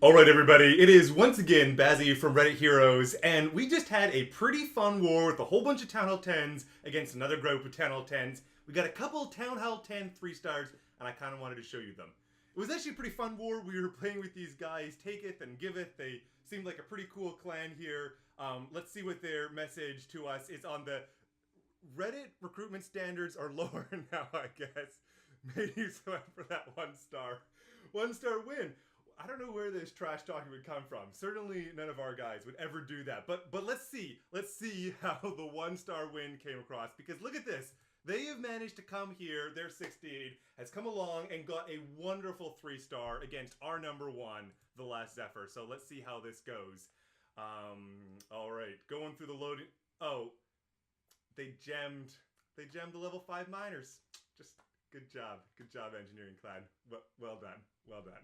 Alright everybody, it is once again Bazzy from Reddit Heroes, and we just had a pretty fun war with a whole bunch of Town Hall 10s against another group of Town Hall 10s. We got a couple Town Hall 10 3-stars, and I kind of wanted to show you them. It was actually a pretty fun war. We were playing with these guys, Taketh and Giveth. They seemed like a pretty cool clan here. Let's see what their message to us is on the Reddit recruitment standards are lower now, I guess. Maybe so for that 1-star. 1-star win. I don't know where this trash talking would come from. Certainly none of our guys would ever do that. But let's see. Let's see how the 1-star win came across. Because look at this. They have managed to come here. Their 16 has come along and got a wonderful 3-star against our number 1, the Last Zephyr. So let's see how this goes. All right. Going through the loading. Oh, they jammed the level 5 miners. Just good job. Good job, engineering clan. Well done. Well done.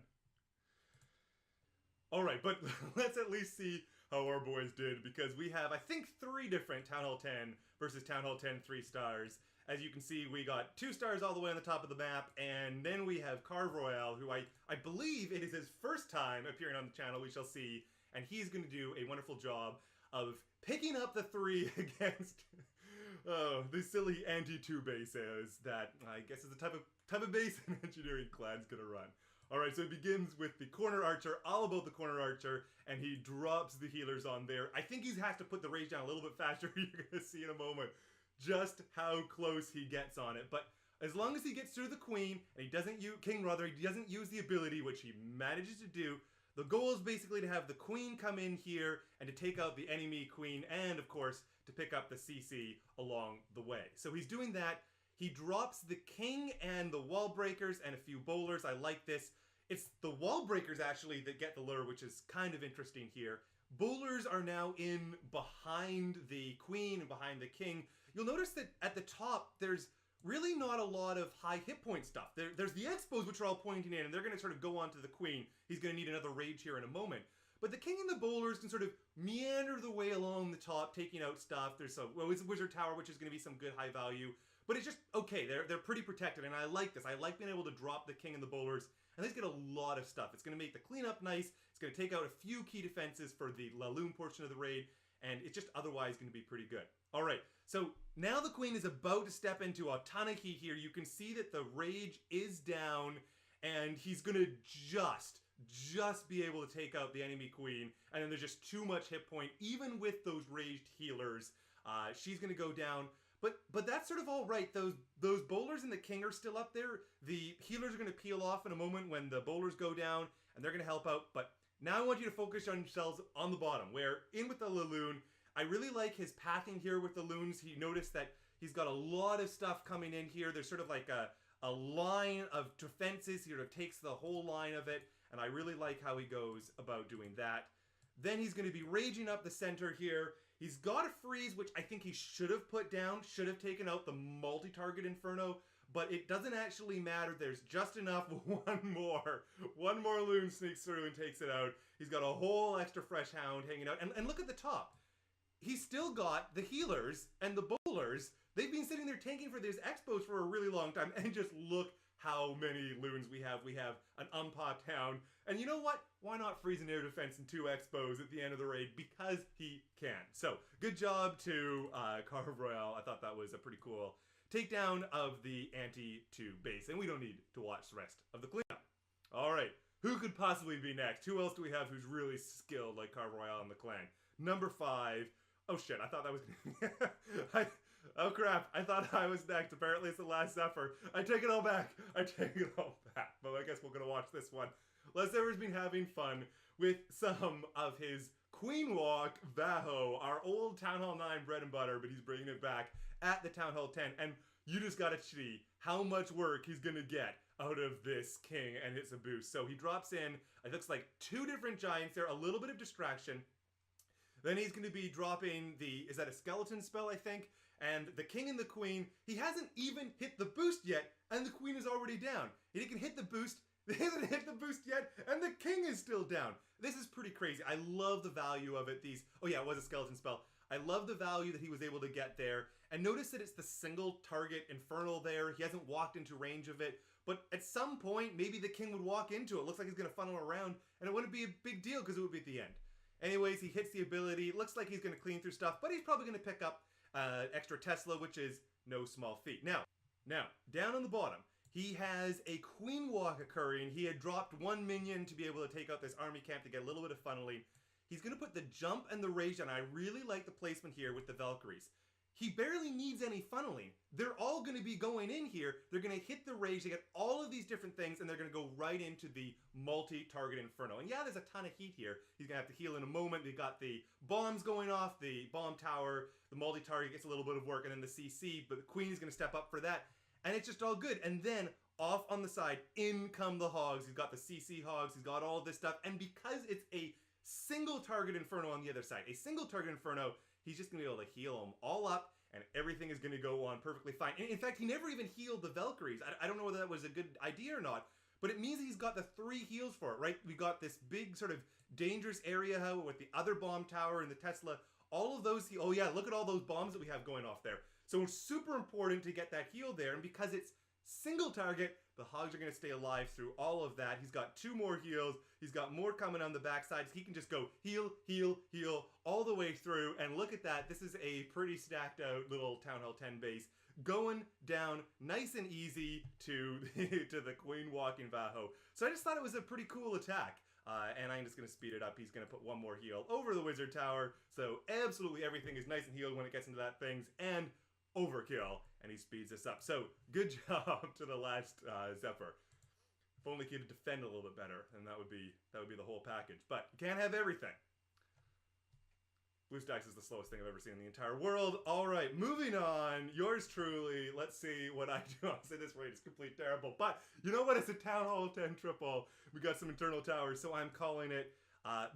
Alright, but let's at least see how our boys did, because we have, I think, 3 different Town Hall 10 versus Town Hall 10 3-stars. As you can see, we got 2 stars all the way on the top of the map, and then we have Carve Royale, who I believe it is his first time appearing on the channel, we shall see, and he's going to do a wonderful job of picking up the 3 against the silly anti-2 bases that I guess is the type of base an engineering clan's going to run. Alright, so it begins with the corner archer, all about the corner archer, and he drops the healers on there. I think he has to put the rage down a little bit faster. You're going to see in a moment just how close he gets on it. But as long as he gets through the queen, and he doesn't use he doesn't use the ability, which he manages to do, the goal is basically to have the queen come in here and to take out the enemy queen, and of course, to pick up the CC along the way. So he's doing that. He drops the king and the wall breakers and a few bowlers. I like this. It's the wall breakers actually that get the lure, which is kind of interesting here. Bowlers are now in behind the queen and behind the king. You'll notice that at the top, there's really not a lot of high hit point stuff. There's the expos, which are all pointing in, and they're going to sort of go on to the queen. He's going to need another rage here in a moment. But the king and the bowlers can sort of meander the way along the top, taking out stuff. There's some, well, it's a wizard tower, which is going to be some good high value. But it's just, okay, they're pretty protected, and I like this. I like being able to drop the king and the bowlers, and these get a lot of stuff. It's going to make the cleanup nice. It's going to take out a few key defenses for the Laloon portion of the raid, and it's just otherwise going to be pretty good. All right, so now the queen is about to step into a ton of heat here. You can see that the rage is down, and he's going to just be able to take out the enemy queen, and then there's just too much hit point, even with those raged healers. She's going to go down. But that's sort of all right. Those bowlers and the king are still up there. The healers are going to peel off in a moment when the bowlers go down, and they're going to help out. But now I want you to focus on yourselves on the bottom, where in with the Laloon. I really like his pathing here with the loons. He noticed that he's got a lot of stuff coming in here. There's sort of like a line of defenses. He sort of takes the whole line of it, and I really like how he goes about doing that. Then he's going to be raging up the center here. He's got a freeze, which I think he should have put down, should have taken out the multi-target Inferno, but it doesn't actually matter. There's just enough. One more loon sneaks through and takes it out. He's got a whole extra fresh hound hanging out. And look at the top. He's still got the healers and the bowlers. They've been sitting there tanking for these expos for a really long time. And just look how many loons we have. We have an unpopped hound. And you know what? Why not freeze an air defense and 2 expos at the end of the raid? Because he can. So, good job to Carve Royale. I thought that was a pretty cool takedown of the anti-2 base. And we don't need to watch the rest of the cleanup. Alright, who could possibly be next? Who else do we have who's really skilled like Carve Royale in the clan? Number 5. Oh shit, I thought that was... Oh crap, I thought I was next. Apparently it's the Last Zephyr. I take it all back. I take it all back. But I guess we're going to watch this one. Last Zephyr has been having fun with some of his Queen Walk Vaho, our old Town Hall 9 bread and butter, but he's bringing it back at the Town Hall 10. And you just got to see how much work he's going to get out of this king and it's a boost. So he drops in, it looks like 2 different giants there, a little bit of distraction. Then he's going to be dropping the, is that a skeleton spell, I think? And the king and the queen, he hasn't even hit the boost yet, and the queen is already down. He can hit the boost, he hasn't hit the boost yet, and the king is still down. This is pretty crazy. I love the value of it. Oh yeah, it was a skeleton spell. I love the value that he was able to get there. And notice that it's the single target infernal there. He hasn't walked into range of it, but at some point, maybe the king would walk into it. Looks like he's going to funnel around, and it wouldn't be a big deal because it would be at the end. Anyways, he hits the ability. Looks like he's going to clean through stuff, but he's probably going to pick up extra Tesla, which is no small feat. Now, down on the bottom, he has a queen walk occurring. He had dropped one minion to be able to take out this army camp to get a little bit of funneling. He's going to put the jump and the rage on. I really like the placement here with the Valkyries. He barely needs any funneling. They're all going to be going in here. They're going to hit the rage. They get all of these different things, and they're going to go right into the multi-target inferno. And yeah, there's a ton of heat here. He's going to have to heal in a moment. They've got the bombs going off, the bomb tower, the multi-target gets a little bit of work, and then the CC, but the queen is going to step up for that. And it's just all good. And then off on the side, in come the hogs. He's got the CC hogs. He's got all of this stuff. And because it's a single target inferno on the other side, a single target inferno, he's just going to be able to heal them all up, and everything is going to go on perfectly fine. And in fact, he never even healed the Valkyries. I don't know whether that was a good idea or not, but it means he's got the 3 heals for it, right? We got this big sort of dangerous area with the other bomb tower and the Tesla. All of those, oh yeah, look at all those bombs that we have going off there. So it's super important to get that heal there, and because it's single target, the hogs are going to stay alive through all of that. He's got 2 more heals. He's got more coming on the backside. He can just go heal, heal, heal all the way through. And look at that. This is a pretty stacked out little Town Hall 10 base going down nice and easy to the Queen walking Vaho. So I just thought it was a pretty cool attack. And I'm just going to speed it up. He's going to put 1 more heal over the Wizard Tower. So absolutely everything is nice and healed when it gets into that things. And overkill, and he speeds this up. So good job to the last Zephyr. If only he could defend a little bit better, and that would be the whole package. But you can't have everything. BlueStacks is the slowest thing I've ever seen in the entire world. All right, moving on. Yours truly. Let's see what I do. I'll say this raid is complete terrible, but you know what? It's a Town Hall 10 triple. We got some internal towers, so I'm calling it.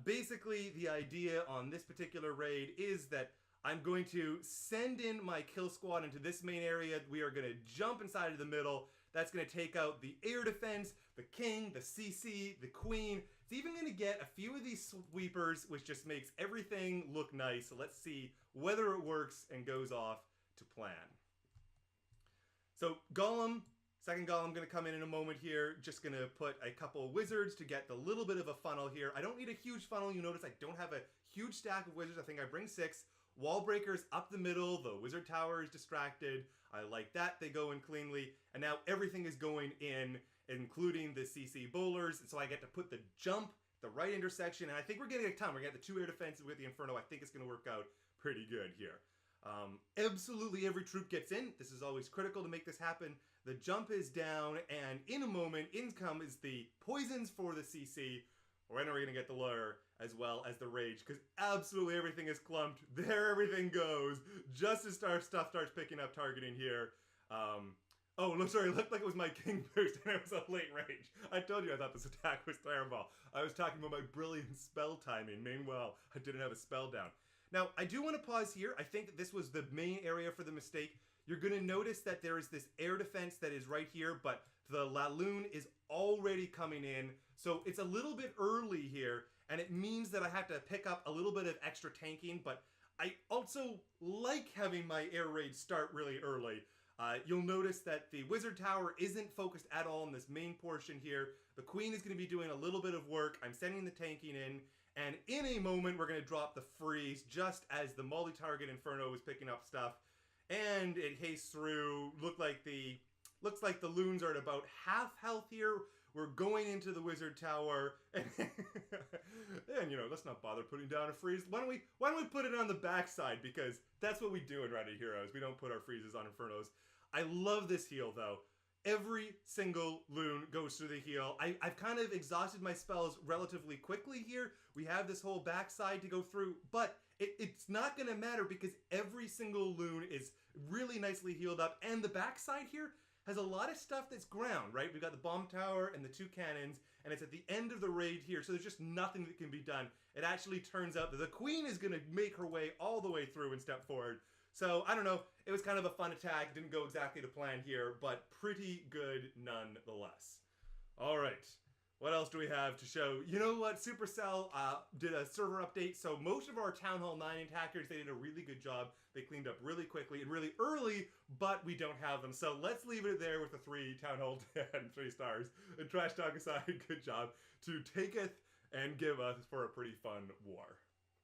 Basically, the idea on this particular raid is that I'm going to send in my kill squad into this main area. We are going to jump inside of the middle. That's going to take out the air defense, the king, the CC, the queen. It's even going to get a few of these sweepers, which just makes everything look nice. So let's see whether it works and goes off to plan. So Golem, second Golem, going to come in a moment here. Just going to put a couple of wizards to get the little bit of a funnel here. I don't need a huge funnel. You notice I don't have a huge stack of wizards. I think I bring 6. Wall breakers up the middle, the wizard tower is distracted. I like that, they go in cleanly. And now everything is going in, including the CC bowlers. And so I get to put the jump, the right intersection, and I think we're getting a ton. We're getting the 2 air defenses with the Inferno. I think it's going to work out pretty good here. Absolutely every troop gets in. This is always critical to make this happen. The jump is down, and in a moment, in is the poisons for the CC. Right now we're going to get the lure as well as the rage, because absolutely everything is clumped. There everything goes. Just as stuff starts picking up targeting here. Oh, no, sorry, it looked like it was my king boost and it was a late rage. I told you I thought this attack was terrible. I was talking about my brilliant spell timing. Meanwhile, I didn't have a spell down. Now, I do want to pause here. I think that this was the main area for the mistake. You're going to notice that there is this air defense that is right here, but the Laloon is already coming in. So it's a little bit early here, and it means that I have to pick up a little bit of extra tanking, but I also like having my air raid start really early. You'll notice that the Wizard Tower isn't focused at all in this main portion here. The Queen is going to be doing a little bit of work. I'm sending the tanking in, and in a moment we're going to drop the freeze just as the multi-target Inferno is picking up stuff. And it hastes through. Looks like the loons are at about half health here. We're going into the Wizard Tower, and you know, let's not bother putting down a freeze. Why don't we put it on the backside, because that's what we do in Ready Heroes. We don't put our freezes on Infernos. I love this heal though. Every single loon goes through the heal. I've kind of exhausted my spells relatively quickly here. We have this whole backside to go through, but it's not going to matter because every single loon is really nicely healed up, and the backside here has a lot of stuff that's ground, right? We've got the bomb tower and the 2 cannons, and it's at the end of the raid here, so there's just nothing that can be done. It actually turns out that the Queen is going to make her way all the way through and step forward. So, I don't know, it was kind of a fun attack. Didn't go exactly to plan here, but pretty good nonetheless. All right, What else do we have to show? You know what? Supercell did a server update, so most of our Town Hall 9 attackers, they did a really good job. They cleaned up really quickly and really early, but we don't have them. So let's leave it there with the 3 Town Hall 10, 3 stars. And Trash Talk aside, good job to take it and give us for a pretty fun war.